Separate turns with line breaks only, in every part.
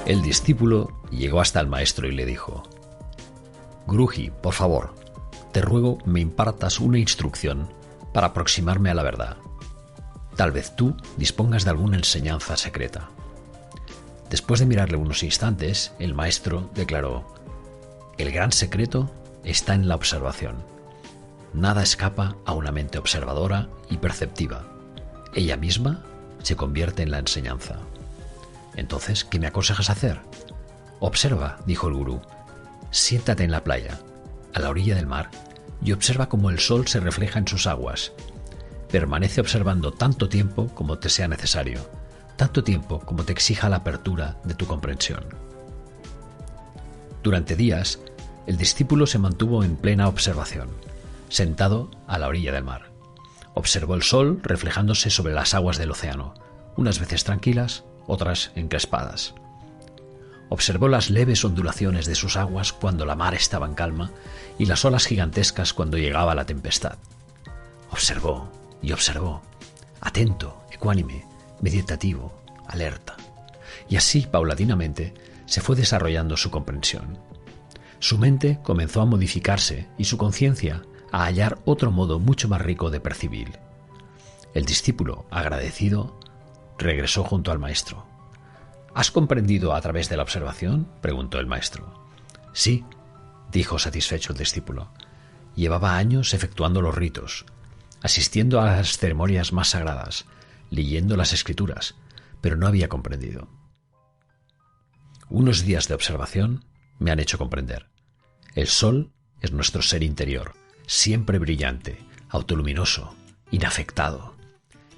El discípulo llegó hasta el maestro y le dijo: Guruji, por favor, te ruego me impartas una instrucción para aproximarme a la verdad. Tal vez tú dispongas de alguna enseñanza secreta. Después de mirarle unos instantes, el maestro declaró: el gran secreto está en la observación. Nada escapa a una mente observadora y perceptiva. Ella misma se convierte en la enseñanza. Entonces, ¿qué me aconsejas hacer? Observa, dijo el gurú. Siéntate en la playa, a la orilla del mar, y observa cómo el sol se refleja en sus aguas. Permanece observando tanto tiempo como te sea necesario, tanto tiempo como te exija la apertura de tu comprensión. Durante días, el discípulo se mantuvo en plena observación, sentado a la orilla del mar. Observó el sol reflejándose sobre las aguas del océano, unas veces tranquilas, otras encrespadas. Observó las leves ondulaciones de sus aguas cuando la mar estaba en calma y las olas gigantescas cuando llegaba la tempestad. Observó y observó, atento, ecuánime, meditativo, alerta. Y así, paulatinamente, se fue desarrollando su comprensión. Su mente comenzó a modificarse y su conciencia a hallar otro modo mucho más rico de percibir. El discípulo, agradecido, regresó junto al maestro. ¿Has comprendido a través de la observación?, preguntó el maestro. Sí, dijo satisfecho el discípulo. Llevaba años efectuando los ritos, asistiendo a las ceremonias más sagradas, leyendo las escrituras, pero no había comprendido. Unos días de observación me han hecho comprender. El sol es nuestro ser interior, siempre brillante, autoluminoso, inafectado.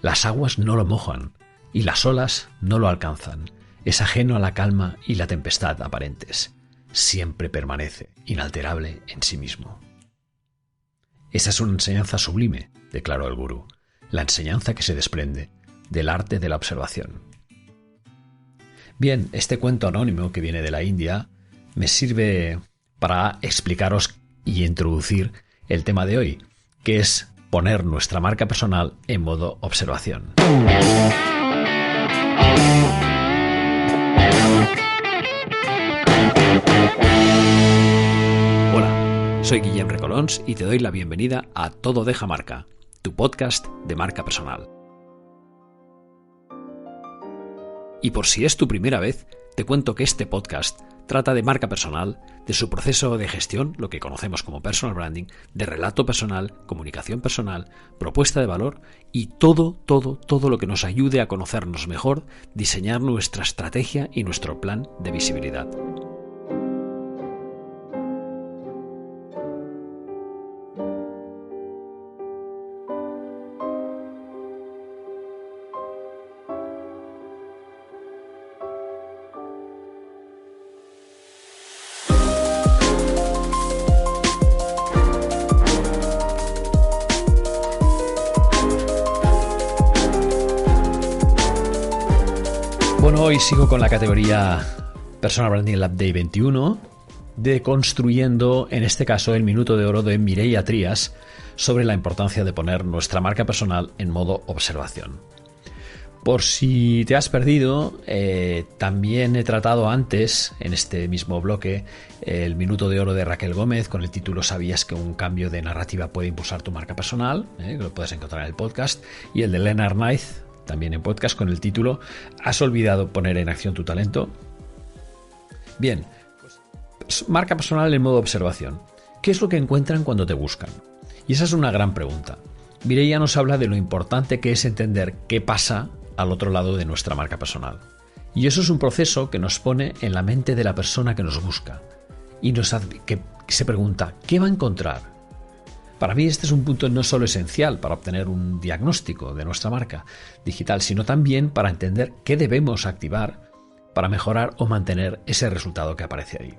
Las aguas no lo mojan y las olas no lo alcanzan. Es ajeno a la calma y la tempestad aparentes. Siempre permanece, inalterable en sí mismo. Esa es una enseñanza sublime, declaró el gurú, la enseñanza que se desprende del arte de la observación. Bien, este cuento anónimo que viene de la India me sirve para explicaros y introducir el tema de hoy, que es poner nuestra marca personal en modo observación. Hola, soy Guillem Recolons y te doy la bienvenida a Todo Deja Marca, tu podcast de marca personal. Y por si es tu primera vez, te cuento que este podcast trata de marca personal, de su proceso de gestión, lo que conocemos como personal branding, de relato personal, comunicación personal, propuesta de valor y todo lo que nos ayude a conocernos mejor, diseñar nuestra estrategia y nuestro plan de visibilidad. Bueno, hoy sigo con la categoría Personal Branding Lab Day 21, deconstruyendo, en este caso, el minuto de oro de Mireia Trias sobre la importancia de poner nuestra marca personal en modo observación. Por si te has perdido, también he tratado antes, en este mismo bloque, el minuto de oro de Raquel Gómez con el título ¿Sabías que un cambio de narrativa puede impulsar tu marca personal?, que lo puedes encontrar en el podcast, y el de Leonard Knight, también en podcast, con el título ¿Has olvidado poner en acción tu talento? Bien, pues, marca personal en modo observación. ¿Qué es lo que encuentran cuando te buscan? Y esa es una gran pregunta. Mireia nos habla de lo importante que es entender qué pasa al otro lado de nuestra marca personal. Y eso es un proceso que nos pone en la mente de la persona que nos busca y que se pregunta ¿qué va a encontrar? Para mí este es un punto no solo esencial para obtener un diagnóstico de nuestra marca digital, sino también para entender qué debemos activar para mejorar o mantener ese resultado que aparece ahí.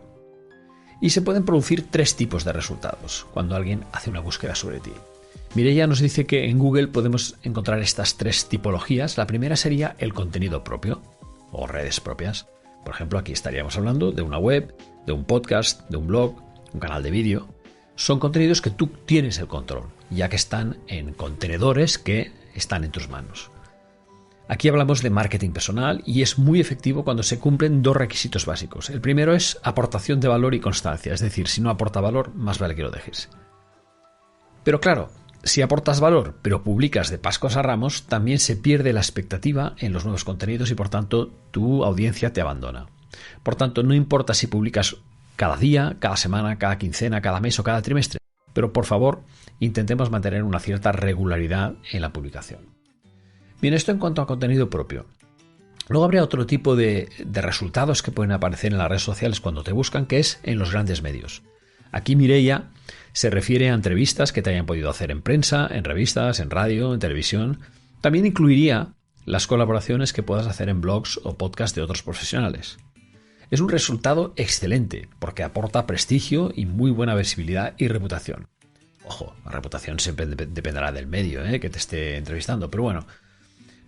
Y se pueden producir tres tipos de resultados cuando alguien hace una búsqueda sobre ti. Mireia nos dice que en Google podemos encontrar estas tres tipologías. La primera sería el contenido propio o redes propias. Por ejemplo, aquí estaríamos hablando de una web, de un podcast, de un blog, un canal de vídeo. Son contenidos que tú tienes el control, ya que están en contenedores que están en tus manos. Aquí hablamos de marketing personal y es muy efectivo cuando se cumplen dos requisitos básicos. El primero es aportación de valor y constancia, es decir, si no aporta valor, más vale que lo dejes. Pero claro, si aportas valor pero publicas de pascos a ramos, también se pierde la expectativa en los nuevos contenidos y por tanto tu audiencia te abandona. Por tanto, no importa si publicas cada día, cada semana, cada quincena, cada mes o cada trimestre, pero por favor intentemos mantener una cierta regularidad en la publicación. Bien, esto en cuanto a contenido propio. Luego habría otro tipo de resultados que pueden aparecer en las redes sociales cuando te buscan, que es en los grandes medios. Aquí Mireia se refiere a entrevistas que te hayan podido hacer en prensa, en revistas, en radio, en televisión. También incluiría las colaboraciones que puedas hacer en blogs o podcasts de otros profesionales. Es un resultado excelente porque aporta prestigio y muy buena visibilidad y reputación. Ojo, la reputación siempre dependerá del medio que te esté entrevistando, pero bueno.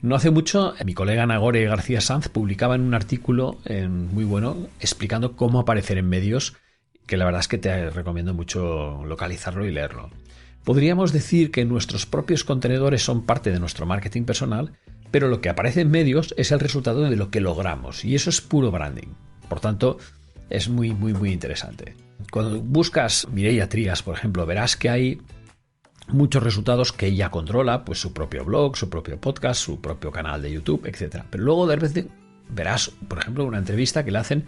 No hace mucho, mi colega Nagore García Sanz publicaba en un artículo muy bueno explicando cómo aparecer en medios, que la verdad es que te recomiendo mucho localizarlo y leerlo. Podríamos decir que nuestros propios contenedores son parte de nuestro marketing personal, pero lo que aparece en medios es el resultado de lo que logramos y eso es puro branding. Por tanto, es muy, muy, muy interesante. Cuando buscas Mireia Trías, por ejemplo, verás que hay muchos resultados que ella controla, pues su propio blog, su propio podcast, su propio canal de YouTube, etc. Pero luego de repente verás, por ejemplo, una entrevista que le hacen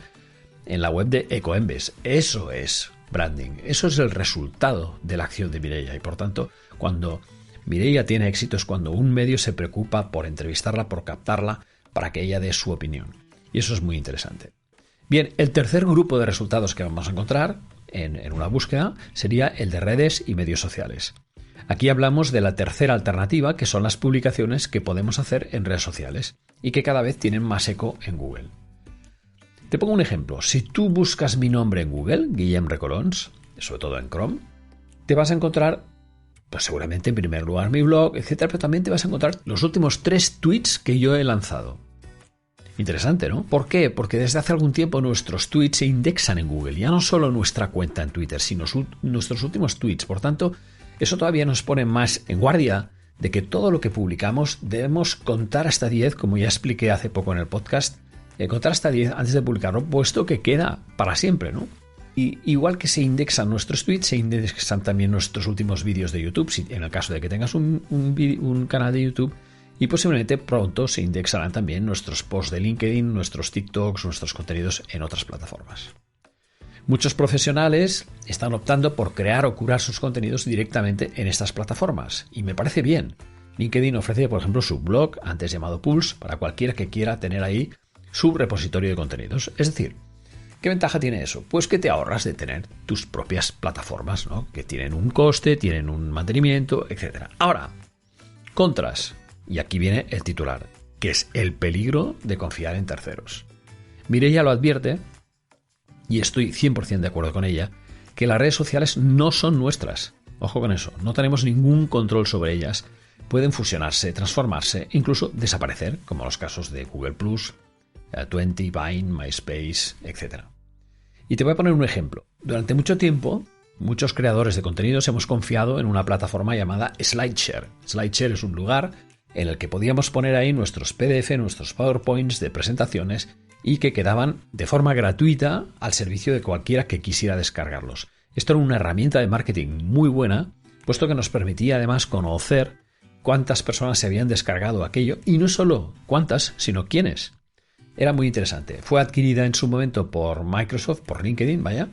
en la web de Ecoembes. Eso es branding, eso es el resultado de la acción de Mireia y por tanto, cuando Mireia tiene éxito es cuando un medio se preocupa por entrevistarla, por captarla, para que ella dé su opinión. Y eso es muy interesante. Bien, el tercer grupo de resultados que vamos a encontrar en una búsqueda sería el de redes y medios sociales. Aquí hablamos de la tercera alternativa, que son las publicaciones que podemos hacer en redes sociales y que cada vez tienen más eco en Google. Te pongo un ejemplo. Si tú buscas mi nombre en Google, Guillem Recolons, sobre todo en Chrome, te vas a encontrar, pues seguramente en primer lugar mi blog, etcétera, pero también te vas a encontrar los últimos 3 tweets que yo he lanzado. Interesante, ¿no? ¿Por qué? Porque desde hace algún tiempo nuestros tweets se indexan en Google. Ya no solo nuestra cuenta en Twitter, sino nuestros últimos tweets. Por tanto, eso todavía nos pone más en guardia de que todo lo que publicamos debemos contar hasta 10, como ya expliqué hace poco en el podcast, contar hasta 10 antes de publicarlo, puesto que queda para siempre, ¿no? Y igual que se indexan nuestros tweets, se indexan también nuestros últimos vídeos de YouTube, si en el caso de que tengas un canal de YouTube. Y posiblemente pronto se indexarán también nuestros posts de LinkedIn, nuestros TikToks, nuestros contenidos en otras plataformas. Muchos profesionales están optando por crear o curar sus contenidos directamente en estas plataformas. Y me parece bien. LinkedIn ofrece, por ejemplo, su blog, antes llamado Pulse, para cualquiera que quiera tener ahí su repositorio de contenidos. Es decir, ¿qué ventaja tiene eso? Pues que te ahorras de tener tus propias plataformas, ¿no? Que tienen un coste, tienen un mantenimiento, etc. Ahora, contras. Y aquí viene el titular, que es el peligro de confiar en terceros. Mireia lo advierte, y estoy 100% de acuerdo con ella, que las redes sociales no son nuestras. Ojo con eso, no tenemos ningún control sobre ellas. Pueden fusionarse, transformarse, incluso desaparecer, como los casos de Google+, Twenty, Vine, MySpace, etc. Y te voy a poner un ejemplo. Durante mucho tiempo, muchos creadores de contenidos hemos confiado en una plataforma llamada SlideShare. SlideShare es un lugar en el que podíamos poner ahí nuestros PDF, nuestros PowerPoints de presentaciones y que quedaban de forma gratuita al servicio de cualquiera que quisiera descargarlos. Esto era una herramienta de marketing muy buena, puesto que nos permitía además conocer cuántas personas se habían descargado aquello y no solo cuántas, sino quiénes. Era muy interesante. Fue adquirida en su momento por Microsoft, por LinkedIn, vaya,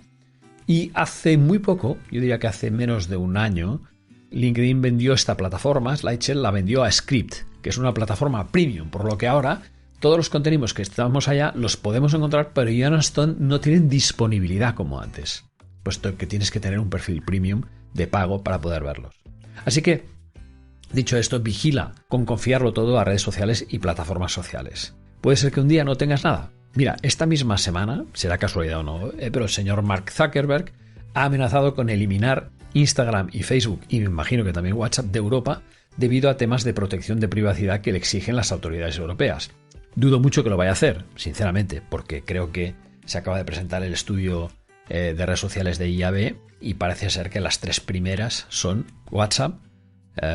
y hace muy poco, yo diría que hace menos de un año, LinkedIn vendió esta plataforma, SlideShare la vendió a Script, que es una plataforma premium, por lo que ahora todos los contenidos que estamos allá los podemos encontrar, pero ya no tienen disponibilidad como antes, puesto que tienes que tener un perfil premium de pago para poder verlos. Así que, dicho esto, vigila con confiarlo todo a redes sociales y plataformas sociales. Puede ser que un día no tengas nada. Mira, esta misma semana, será casualidad o no, pero el señor Mark Zuckerberg ha amenazado con eliminar Instagram y Facebook, y me imagino que también WhatsApp, de Europa, debido a temas de protección de privacidad que le exigen las autoridades europeas. Dudo mucho que lo vaya a hacer, sinceramente, porque creo que se acaba de presentar el estudio de redes sociales de IAB y parece ser que las 3 primeras son WhatsApp,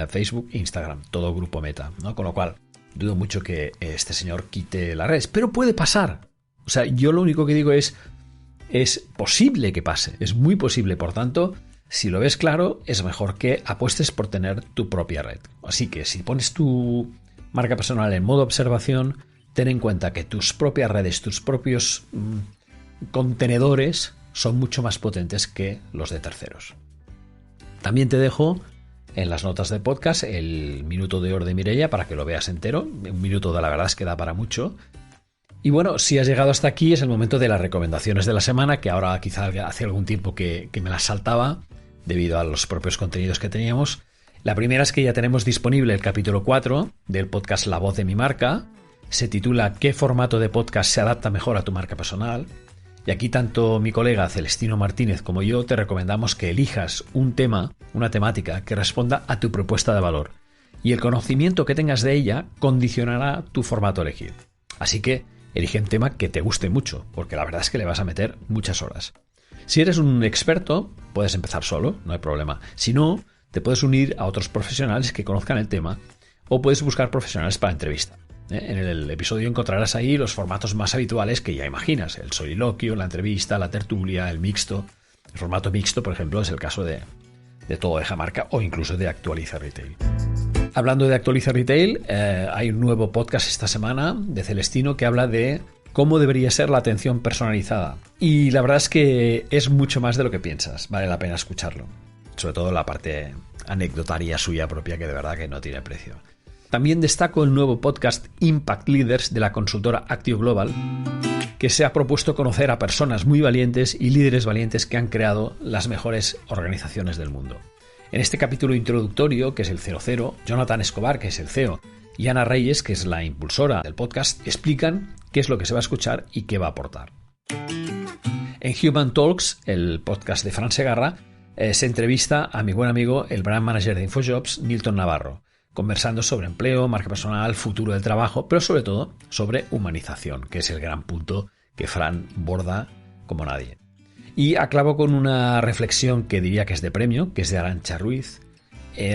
Facebook e Instagram, todo grupo Meta, ¿no? Con lo cual, dudo mucho que este señor quite las redes, pero puede pasar. O sea, yo lo único que digo es posible que pase, es muy posible. Por tanto, si lo ves claro, es mejor que apuestes por tener tu propia red. Así que si pones tu marca personal en modo observación, ten en cuenta que tus propias redes, tus propios contenedores son mucho más potentes que los de terceros. También te dejo en las notas del podcast el minuto de oro de Mireia para que lo veas entero. Un minuto de la verdad es que da para mucho. Y bueno, si has llegado hasta aquí es el momento de las recomendaciones de la semana, que ahora quizá hace algún tiempo que me las saltaba debido a los propios contenidos que teníamos. La primera es que ya tenemos disponible el capítulo 4 del podcast La Voz de mi Marca. Se titula ¿Qué formato de podcast se adapta mejor a tu marca personal? Y aquí tanto mi colega Celestino Martínez como yo te recomendamos que elijas un tema, una temática que responda a tu propuesta de valor. Y el conocimiento que tengas de ella condicionará tu formato a elegir. Así que elige un tema que te guste mucho, porque la verdad es que le vas a meter muchas horas. Si eres un experto, puedes empezar solo, no hay problema. Si no, te puedes unir a otros profesionales que conozcan el tema o puedes buscar profesionales para entrevista. En el episodio encontrarás ahí los formatos más habituales que ya imaginas: el soliloquio, la entrevista, la tertulia, el mixto. El formato mixto, por ejemplo, es el caso de Todo Deja Marca o incluso de Actualiza Retail. Hablando de Actualiza Retail, hay un nuevo podcast esta semana de Celestino que habla de cómo debería ser la atención personalizada. Y la verdad es que es mucho más de lo que piensas. Vale la pena escucharlo. Sobre todo la parte anecdotaria suya propia, que de verdad que no tiene precio. También destaco el nuevo podcast Impact Leaders de la consultora Actio Global, que se ha propuesto conocer a personas muy valientes y líderes valientes que han creado las mejores organizaciones del mundo. En este capítulo introductorio, que es el 00, Jonathan Escobar, que es el CEO, y Ana Reyes, que es la impulsora del podcast, explican qué es lo que se va a escuchar y qué va a aportar. En Human Talks, el podcast de Fran Segarra, se entrevista a mi buen amigo, el brand manager de InfoJobs, Nilton Navarro, conversando sobre empleo, marca personal, futuro del trabajo, pero sobre todo sobre humanización, que es el gran punto que Fran borda como nadie. Y acabo con una reflexión que diría que es de premio, que es de Arantxa Ruiz.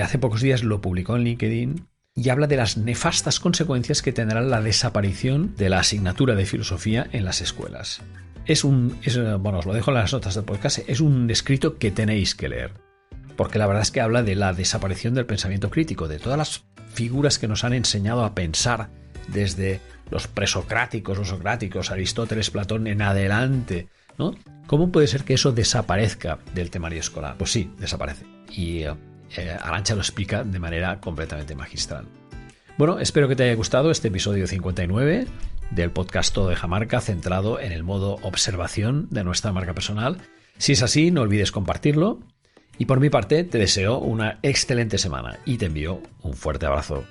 Hace pocos días lo publicó en LinkedIn y habla de las nefastas consecuencias que tendrá la desaparición de la asignatura de filosofía en las escuelas. Bueno, os lo dejo en las notas del podcast, es un escrito que tenéis que leer. Porque la verdad es que habla de la desaparición del pensamiento crítico, de todas las figuras que nos han enseñado a pensar desde los presocráticos, los socráticos, Aristóteles, Platón en adelante, ¿no? ¿Cómo puede ser que eso desaparezca del temario escolar? Pues sí, desaparece. Y Arantxa lo explica de manera completamente magistral. Bueno, espero que te haya gustado este episodio 59 del podcast Todo Deja Marca, centrado en el modo observación de nuestra marca personal. Si es así, no olvides compartirlo. Y por mi parte, te deseo una excelente semana y te envío un fuerte abrazo.